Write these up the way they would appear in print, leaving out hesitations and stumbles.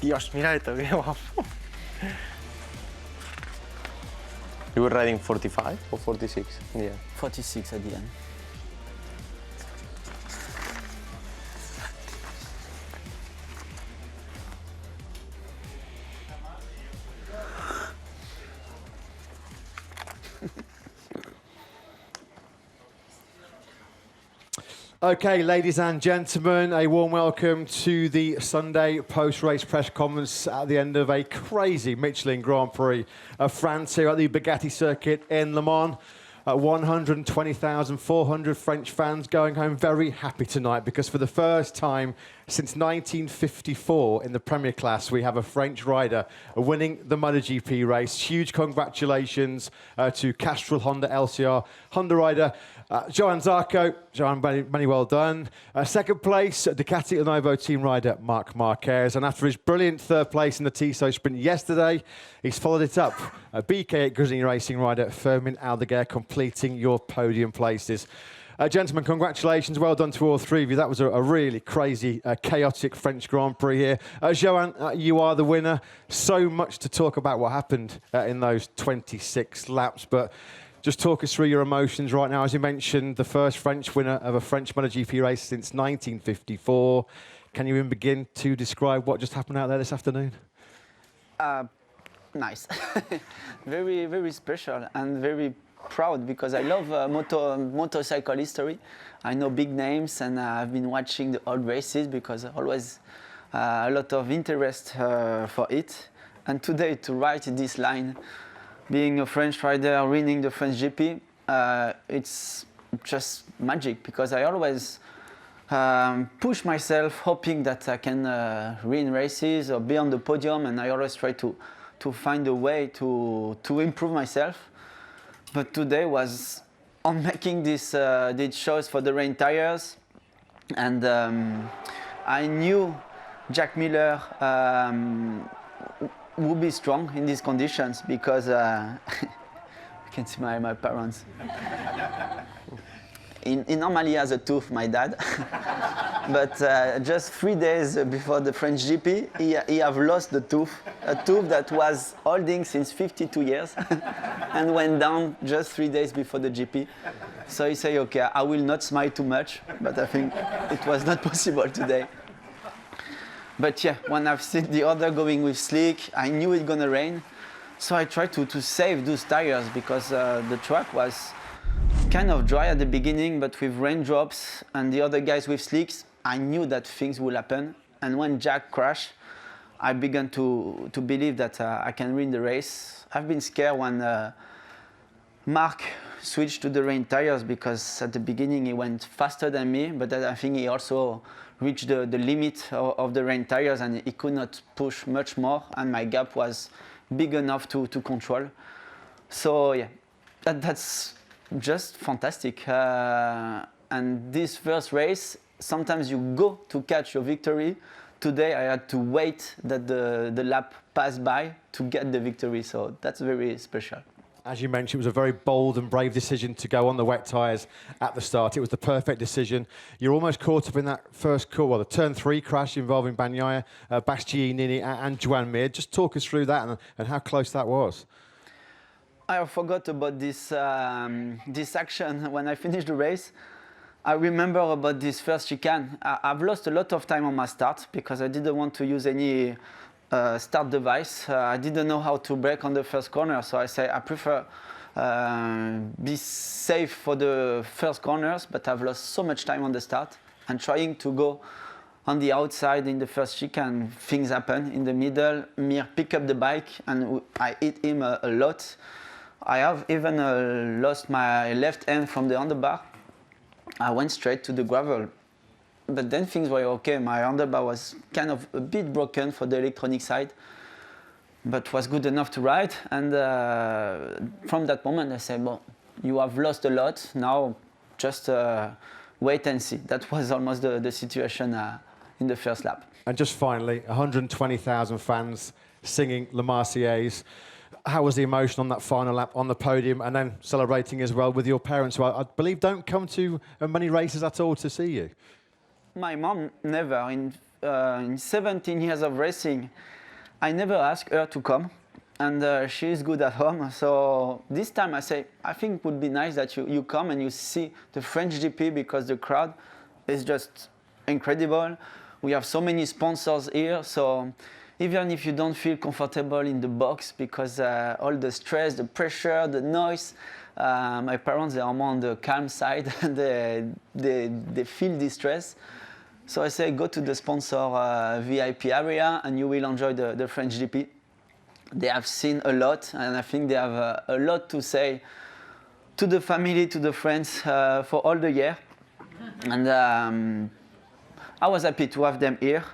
Dios, mira esto, qué guapo. You were riding 45 or 46 in the end? 46 at the end. Okay, ladies and gentlemen, a warm welcome to the Sunday post-race press conference at the end of a crazy Michelin Grand Prix of France here at the Bugatti circuit in Le Mans. 120,400 French fans going home very happy tonight because for the first time since 1954 in the Premier class, we have a French rider winning the MotoGP race. Huge congratulations to Castrol Honda LCR Honda rider Johann Zarco. Johann, many well done. Second place, Ducati Lenovo team rider Marc Marquez. And after his brilliant third place in the Tissot sprint yesterday, he's followed it up. BK8 Gresini Racing rider Fermin Aldeguer completing your podium places. Gentlemen, congratulations. Well done to all three of you. That was a really crazy, chaotic French Grand Prix here. Johann, you are the winner. So much to talk about what happened in those 26 laps, but just talk us through your emotions right now. As you mentioned, the first French winner of a French MotoGP race since 1954. Can you even begin to describe what just happened out there this afternoon? Nice. Very, very special and very proud because I love motorcycle history. I know big names and I've been watching the old races because always a lot of interest for it. And today to write this line, being a French rider, winning the French GP, it's just magic because I always push myself hoping that I can win races or be on the podium, and I always try to find a way to improve myself. But today was on making this choice for the rain tires, and I knew Jack Miller would be strong in these conditions because you can see my parents. He normally has a tooth, my dad, but just 3 days before the French GP, he have lost the tooth, a tooth that was holding since 52 years and went down just 3 days before the GP. So he said, okay, I will not smile too much, but I think it was not possible today. But yeah, when I've seen the other going with slick, I knew it's gonna rain. So I tried to save those tires because the track was kind of dry at the beginning, but with raindrops and the other guys with slicks, I knew that things will happen. And when Jack crashed, I began to believe that I can win the race. I've been scared when Marc switched to the rain tires because at the beginning he went faster than me, but I think he also reached the limit of the rain tires and he could not push much more, and my gap was big enough to control. So yeah, that's just fantastic. And this first race, sometimes you go to catch your victory. Today I had to wait that the lap passed by to get the victory, so that's very special. As you mentioned, it was a very bold and brave decision to go on the wet tyres at the start. It was the perfect decision. You're almost caught up in that first call, well, the turn 3 crash involving Bagnaia, Bastianini and Joan Mir. Just talk us through that and how close that was. I forgot about this action when I finished the race. I remember about this first chicane. I've lost a lot of time on my start because I didn't want to use any start device. I didn't know how to brake on the first corner, so I say I prefer be safe for the first corners, but I've lost so much time on the start. And trying to go on the outside in the first chicane, things happen. In the middle, Mir pick up the bike and I hit him a lot. I have even lost my left hand from the handlebar. I went straight to the gravel. But then things were okay. My handlebar was kind of a bit broken for the electronic side, but was good enough to ride. And from that moment, I said, well, you have lost a lot. Now just wait and see. That was almost the situation in the first lap. And just finally, 120,000 fans singing Le Marseillaise. How was the emotion on that final lap on the podium and then celebrating as well with your parents, who I believe don't come to many races at all to see you? My mom never. In 17 years of racing, I never ask her to come, and she is good at home. So this time I say, I think it would be nice that you come and you see the French GP, because the crowd is just incredible. We have so many sponsors here, so even if you don't feel comfortable in the box because all the stress, the pressure, the noise, my parents, they are more on the calm side. they feel this stress. So I say, go to the sponsor VIP area and you will enjoy the French GP. They have seen a lot, and I think they have a lot to say to the family, to the friends for all the year. And I was happy to have them here.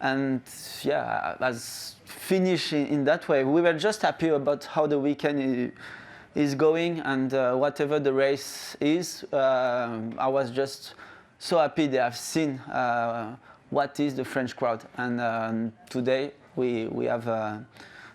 And yeah, as finished in that way, we were just happy about how the weekend is going, and whatever the race is, I was just so happy they have seen what is the French crowd. And today we have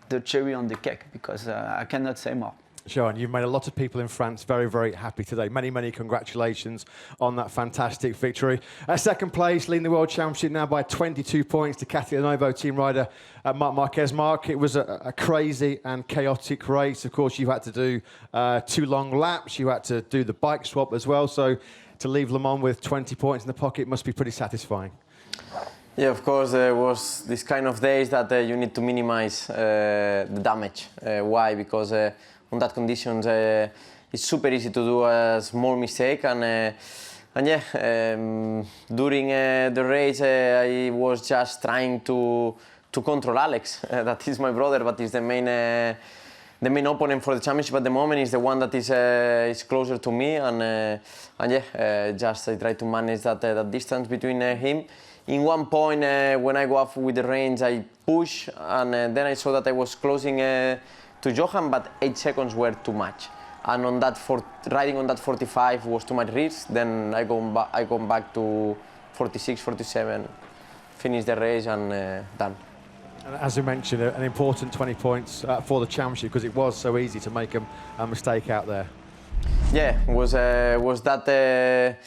the cherry on the cake, because I cannot say more. Sean, you've made a lot of people in France very, very happy today. Many, many congratulations on that fantastic victory. Second place, leading the World Championship now by 22 points to Castellanovo team rider Marc Marquez. Marc, it was a crazy and chaotic race. Of course, you had to do 2 long laps. You had to do the bike swap as well. So to leave Le Mans with 20 points in the pocket must be pretty satisfying. Yeah, of course, there was this kind of days that you need to minimize the damage. Why? Because on that conditions, it's super easy to do a small mistake, and yeah, during the race, I was just trying to control Alex. That is my brother, but is the main opponent for the championship at the moment. Is the one that is closer to me, and yeah, just I try to manage that distance between him. In one point, when I go up with the range, I push, and then I saw that I was closing to Johan, but 8 seconds were too much. And on that riding on that 45 was too much risk. Then I go back to 46, 47, finish the race, and done. And as you mentioned, an important 20 points for the championship, because it was so easy to make a mistake out there. Yeah, was that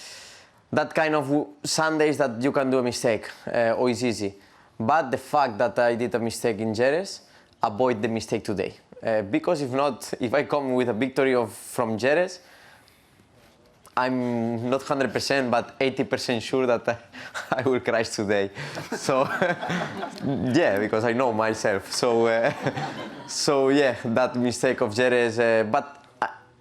kind of Sundays that you can do a mistake, or it's easy. But the fact that I did a mistake in Jerez, avoid the mistake today. Because if not, if I come with a victory from Jerez, I'm not 100%, but 80% sure that I will crash today. So, yeah, because I know myself. So, so yeah, that mistake of Jerez, but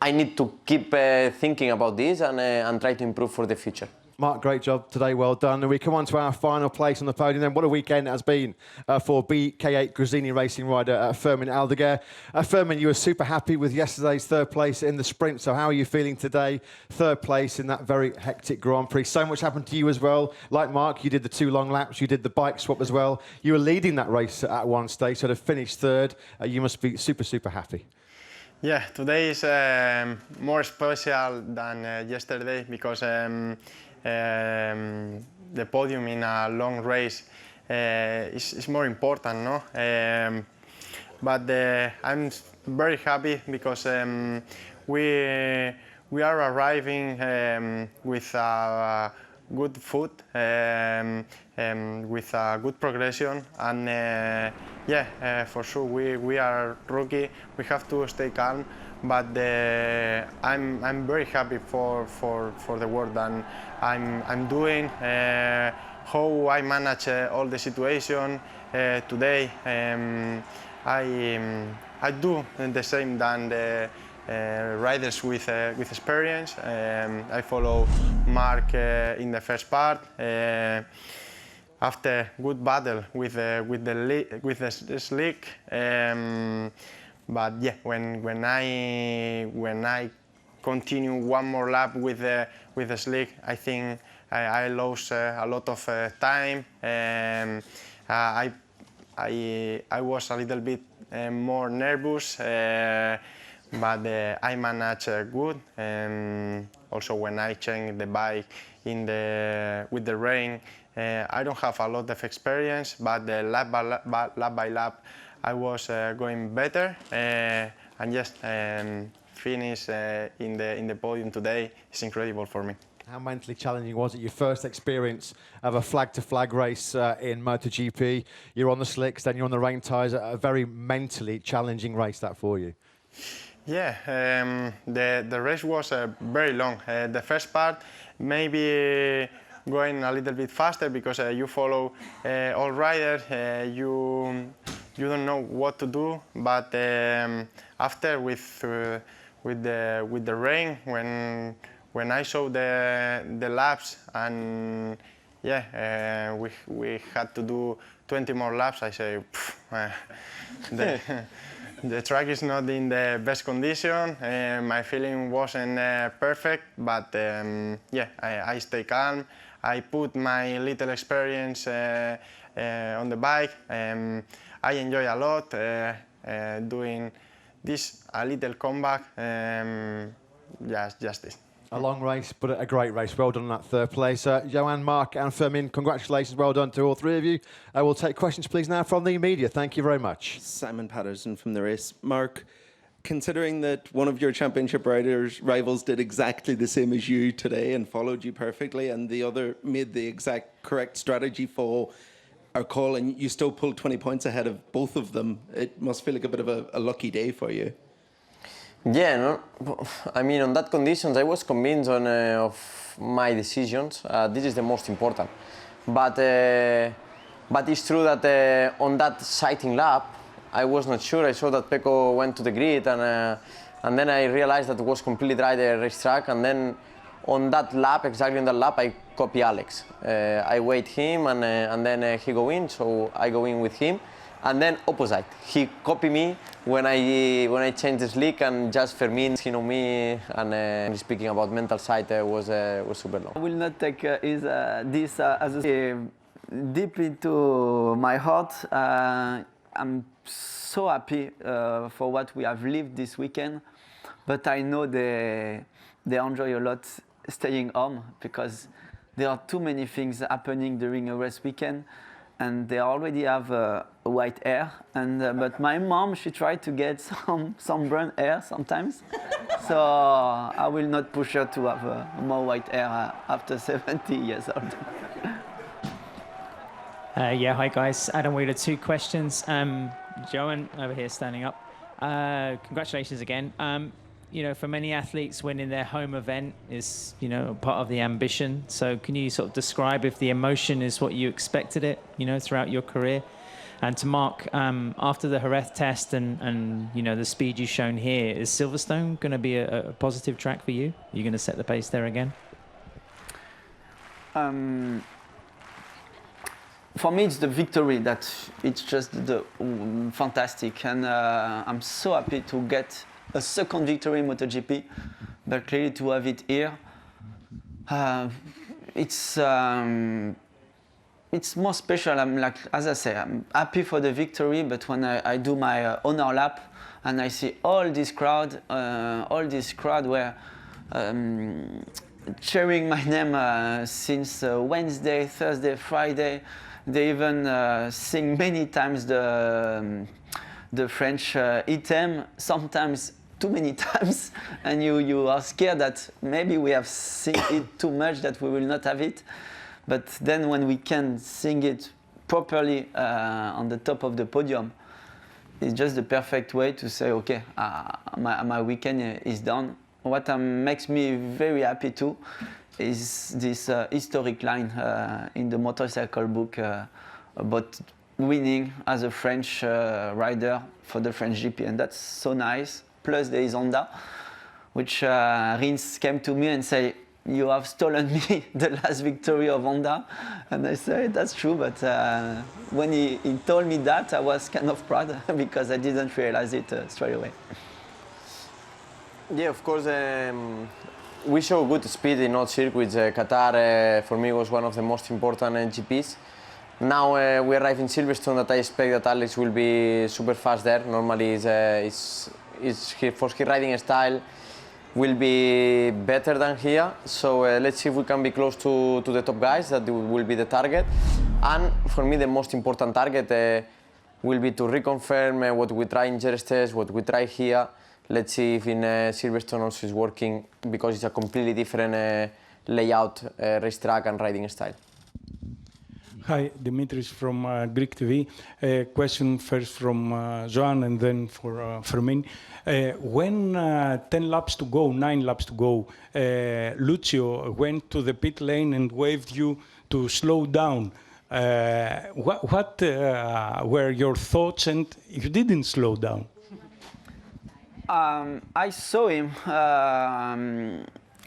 I need to keep thinking about this and try to improve for the future. Marc, great job today, well done. And we come on to our final place on the podium then. What a weekend it has been for BK8 Gresini racing rider Fermin Aldeguer. Fermin, you were super happy with yesterday's 3rd place in the sprint, so how are you feeling today? 3rd place in that very hectic Grand Prix. So much happened to you as well. Like Marc, you did the 2 long laps, you did the bike swap as well. You were leading that race at one stage, so to finish 3rd, you must be super, super happy. Yeah, today is more special than yesterday, because the podium in a long race is more important, no? But I'm very happy because we are arriving with good food, with good progression, and yeah, for sure we are rookie. We have to stay calm, but I'm very happy for the work that I'm doing. How I manage all the situation today. I do the same than the riders with experience. I follow Marc in the first part. After good battle with the slick, but yeah, when I continue one more lap with the slick, I think I lost a lot of time. I was a little bit more nervous, but I managed good. Also, when I changed the bike with the rain, I don't have a lot of experience, but lap by lap, I was going better. And just finish in the podium today is incredible for me. How mentally challenging was it? Your first experience of a flag-to-flag race in MotoGP. You're on the slicks, then you're on the rain tyres. A very mentally challenging race that for you. Yeah, the race was very long. The first part, maybe going a little bit faster because you follow all riders. You don't know what to do. But after with the rain, when I saw the laps and yeah, we had to do 20 more laps. I say, the track is not in the best condition. My feeling wasn't perfect, but yeah, I stay calm. I put my little experience on the bike. I enjoy a lot doing this a little comeback. Just this. A long race, but a great race. Well done on that third place. Johan, Mark and Fermin, congratulations. Well done to all three of you. We'll take questions, please, now from the media. Thank you very much. Simon Patterson from the race. Mark, considering that one of your championship rivals did exactly the same as you today and followed you perfectly, and the other made the exact correct strategy for our call, and you still pulled 20 points ahead of both of them, it must feel like a bit of a lucky day for you. Yeah, no, I mean, on that conditions, I was convinced of my decisions. This is the most important. But it's true that on that sighting lap, I was not sure. I saw that Pecco went to the grid, and then I realized that it was completely dry, the racetrack. And then on that lap, exactly on that lap, I copy Alex. I wait him, and then he go in, so I go in with him. And then opposite, he copied me when I changed the slick, and just Fermin, he know me, and speaking about mental side was super long. I will not take this as a deep into my heart. I'm so happy for what we have lived this weekend, but I know they enjoy a lot staying home because there are too many things happening during a race weekend. And they already have white hair, but my mom, she tried to get some brown hair sometimes. So I will not push her to have more white hair after 70 years old. Yeah, hi guys. Adam Wheeler, 2 questions. Johan over here standing up. Congratulations again. You know, for many athletes, winning their home event is, you know, part of the ambition. So can you sort of describe if the emotion is what you expected it, you know, throughout your career? And to Mark, after the Jerez test and you know, the speed you've shown here, is Silverstone going to be a positive track for you? Are you going to set the pace there again? For me, it's the victory that it's just fantastic. And I'm so happy to get a second victory in MotoGP, but clearly to have it here, it's more special. I'm like, as I say, I'm happy for the victory, but when I do my honor lap and I see all this crowd were cheering my name since Wednesday, Thursday, Friday. They even sing many times the French item, sometimes too many times, and you are scared that maybe we have sing it too much, that we will not have it. But then when we can sing it properly on the top of the podium, it's just the perfect way to say, okay, my weekend is done. What makes me very happy too is this historic line in the motorcycle book about winning as a French rider for the French GP, and that's so nice. Plus there is Honda, which Rins came to me and said, you have stolen me the last victory of Honda. And I said, that's true, but when he told me that, I was kind of proud because I didn't realize it straight away. Yeah, of course, we show good speed in all circuits. Qatar, for me, was one of the most important GPs. Now we arrive in Silverstone, that I expect that Alex will be super fast there. Normally, for his riding style will be better than here. So let's see if we can be close to the top guys. That will be the target. And for me, the most important target will be to reconfirm what we try in Jerez test, what we try here. Let's see if in Silverstone also is working, because it's a completely different layout, racetrack and riding style. Hi, Dimitris from Greek TV. Question first from Joan and then for Fermin. When 10 laps to go, 9 laps to go, Lucio went to the pit lane and waved you to slow down. What were your thoughts, and you didn't slow down? I saw him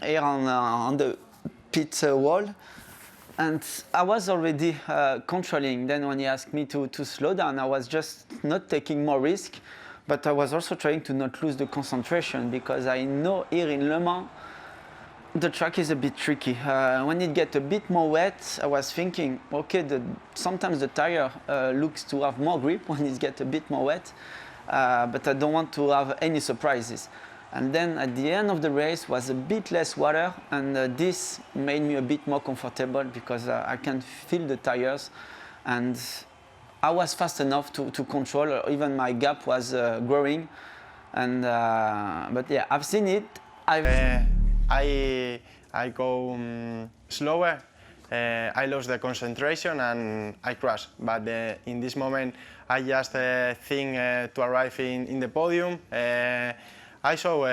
here on the pit wall, and I was already controlling. Then when he asked me to slow down, I was just not taking more risk, but I was also trying to not lose the concentration, because I know here in Le Mans, the track is a bit tricky. When it gets a bit more wet, I was thinking, okay, sometimes the tire looks to have more grip when it gets a bit more wet, but I don't want to have any surprises. And then at the end of the race was a bit less water, and this made me a bit more comfortable, because I can feel the tires, and I was fast enough to control. Even my gap was growing, and but yeah, I've seen it. I go slower. I lost the concentration and I crash. But in this moment, I just think to arrive in the podium. I saw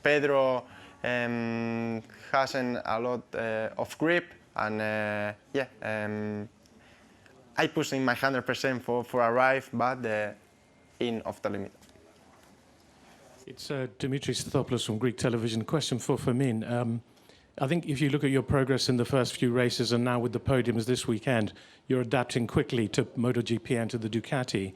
Pedro hasn't a lot of grip, and I pushed in my 100% for arrive, but in off the limit. It's Dimitris Thopoulos from Greek television. Question for Fermin. I think if you look at your progress in the first few races and now with the podiums this weekend, you're adapting quickly to MotoGP and to the Ducati.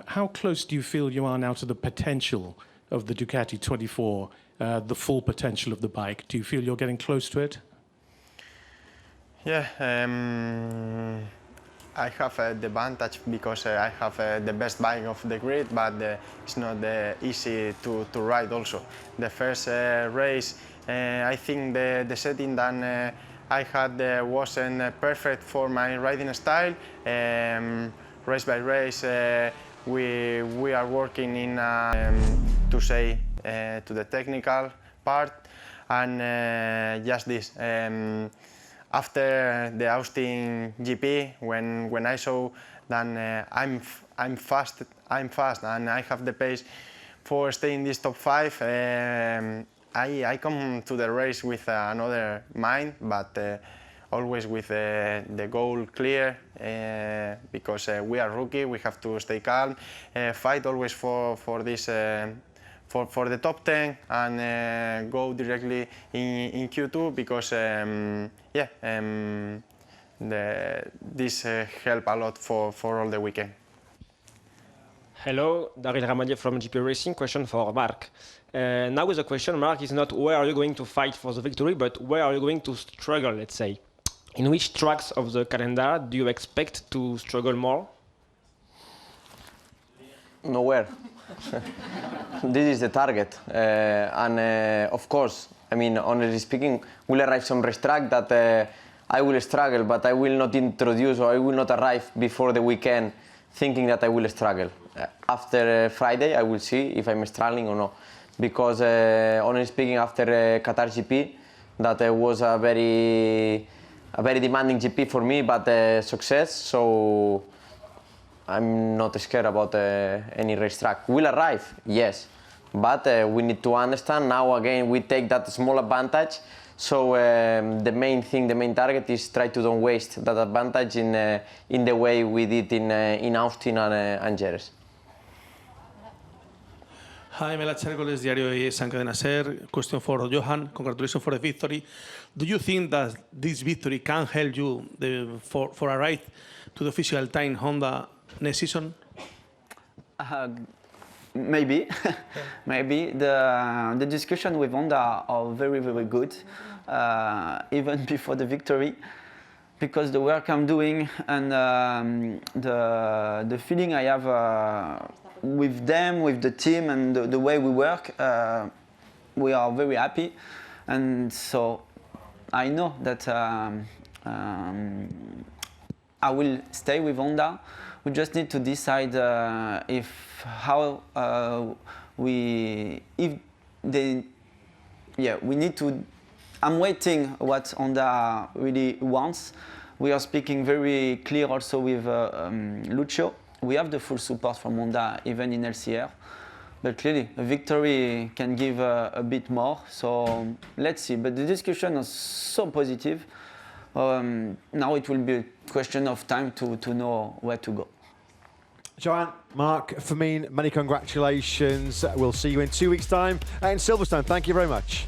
How close do you feel you are now to the potential of the Ducati 24, the full potential of the bike? Do you feel you're getting close to it? Yeah, I have the advantage because I have the best bike of the grid, but it's not easy to ride also. The first race, I think the setting that I had wasn't perfect for my riding style. Race by race, we are working in to say to the technical part, and just this. After the Austin GP, when I saw that I'm fast, and I have the pace for staying in this top 5, I come to the race with another mind, but always with the goal clear, because we are rookie, we have to stay calm, fight always for this. For the top 10 and go directly in Q2, because this help a lot for all the weekend. Hello, Daryl Ramadier from GP Racing. Question for Marc. Now the question, Marc, is not where are you going to fight for the victory, but where are you going to struggle, let's say. In which tracks of the calendar do you expect to struggle more? Nowhere. This is the target, and of course, I mean, honestly speaking, will arrive some racetrack that I will struggle, but I will not introduce, or I will not arrive before the weekend thinking that I will struggle. After Friday, I will see if I'm struggling or not, because honestly speaking, after Qatar GP, that was a very demanding GP for me, but success. So I'm not scared about any racetrack. Will arrive, yes, but we need to understand now again we take that small advantage. So the main thing, the main target is try to don't waste that advantage in the way we did in Austin and Jerez. Hi, Melat Cércoles, Diario San Cadena Ser. Question for Johan. Congratulations for the victory. Do you think that this victory can help you for a ride to the official time Honda next season? Maybe. Maybe. The discussion with Honda are very, very good, even before the victory, because the work I'm doing and the feeling I have with them, with the team, and the way we work, we are very happy. And so I know that I will stay with Honda. We just need to decide we need to I'm waiting what Honda really wants. We are speaking very clear also with Lucio. We have the full support from Honda, even in LCR. But clearly, a victory can give a bit more. So let's see. But the discussion is so positive. Now it will be a question of time to know where to go. Joanne, Mark, Fermin, many congratulations. We'll see you in 2 weeks' time in Silverstone. Thank you very much.